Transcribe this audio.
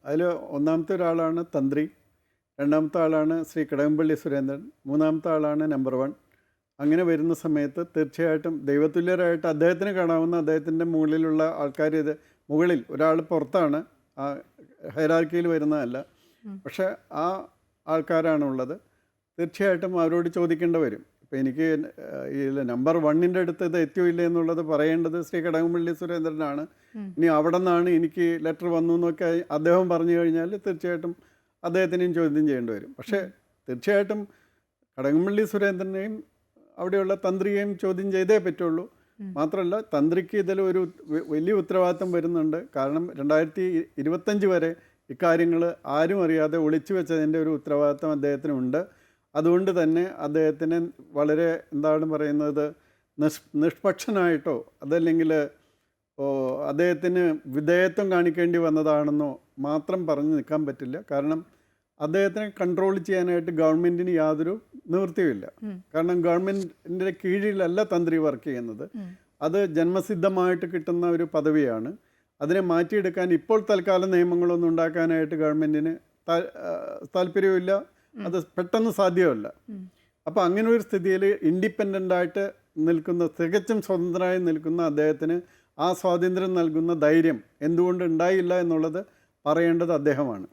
അതിൽ ഒന്നാമത്തെ ഒരാളാണ് തന്ത്രി, രണ്ടാമത്തെ ആളാണ് ശ്രീ കടകംപള്ളി സുരേന്ദ്രൻ, മൂന്നാമത്തെ ആളാണ് നമ്പർ 1. അങ്ങനെ വരുന്ന സമയത്ത് തീർച്ചയായിട്ടും ദൈവതുല്യരായിട്ട് അദ്ദേഹത്തിന് കാണാവുന്ന അദ്ദേഹത്തിൻ്റെ മുകളിലുള്ള ആൾക്കാർ, ഇത് മുകളിൽ ഒരാൾ പുറത്താണ്, ആ ഹൈറാർക്കിയിൽ വരുന്നതല്ല. പക്ഷേ ആ ആൾക്കാരാണുള്ളത്. തീർച്ചയായിട്ടും അവരോട് ചോദിക്കേണ്ടി വരും. ഇപ്പോൾ എനിക്ക് ഈ നമ്പർ 1ൻ്റെ അടുത്ത് ഇത് എത്തിയോ ഇല്ല എന്നുള്ളത് പറയേണ്ടത് ശ്രീ കടകംപള്ളി സുരേന്ദ്രനാണ്. ഇനി അവിടെ നിന്നാണ് എനിക്ക് ലെറ്റർ വന്നു എന്നൊക്കെ അദ്ദേഹം പറഞ്ഞു കഴിഞ്ഞാൽ തീർച്ചയായിട്ടും അദ്ദേഹത്തിനെയും ചോദ്യം ചെയ്യേണ്ടി വരും. പക്ഷേ തീർച്ചയായിട്ടും കടകംപള്ളി സുരേന്ദ്രനെയും അവിടെയുള്ള തന്ത്രിയെയും ചോദ്യം ചെയ്തേ പറ്റുള്ളൂ. മാത്രമല്ല തന്ത്രിക്ക് ഇതിൽ ഒരു വലിയ ഉത്തരവാദിത്തം വരുന്നുണ്ട്. കാരണം 2025 വരെ ഇക്കാര്യങ്ങൾ ആരും അറിയാതെ ഒളിച്ചു വെച്ചതിൻ്റെ ഒരു ഉത്തരവാദിത്തം അദ്ദേഹത്തിനുണ്ട്. അതുകൊണ്ട് തന്നെ അദ്ദേഹത്തിന് വളരെ എന്താണ് പറയുന്നത്, നിഷ്പക്ഷനായിട്ടോ അതല്ലെങ്കിൽ അദ്ദേഹത്തിന് വിധേയത്വം കാണിക്കേണ്ടി വന്നതാണെന്നോ മാത്രം പറഞ്ഞ് നിൽക്കാൻ പറ്റില്ല. കാരണം അദ്ദേഹത്തിനെ കൺട്രോൾ ചെയ്യാനായിട്ട് ഗവൺമെൻറ്റിന് യാതൊരു നിവൃത്തിയുമില്ല. കാരണം ഗവൺമെൻറ്റിൻ്റെ കീഴിലല്ല തന്ത്രി വർക്ക് ചെയ്യുന്നത്. അത് ജന്മസിദ്ധമായിട്ട് കിട്ടുന്ന ഒരു പദവിയാണ്. അതിനെ മാറ്റിയെടുക്കാൻ ഇപ്പോൾ തൽക്കാലം നിയമങ്ങളൊന്നും ഉണ്ടാക്കാനായിട്ട് ഗവൺമെൻറ്റിന് താല്പര്യമില്ല. അത് പെട്ടെന്ന് സാധ്യമല്ല. അപ്പോൾ അങ്ങനെ ഒരു സ്ഥിതിയിൽ ഇൻഡിപെൻഡൻ്റായിട്ട് നിൽക്കുന്ന, തികച്ചും സ്വതന്ത്രമായി നിൽക്കുന്ന അദ്ദേഹത്തിന് ആ സ്വാതന്ത്ര്യം നൽകുന്ന ധൈര്യം എന്തുകൊണ്ട് ഉണ്ടായില്ല എന്നുള്ളത് പറയേണ്ടത് അദ്ദേഹമാണ്.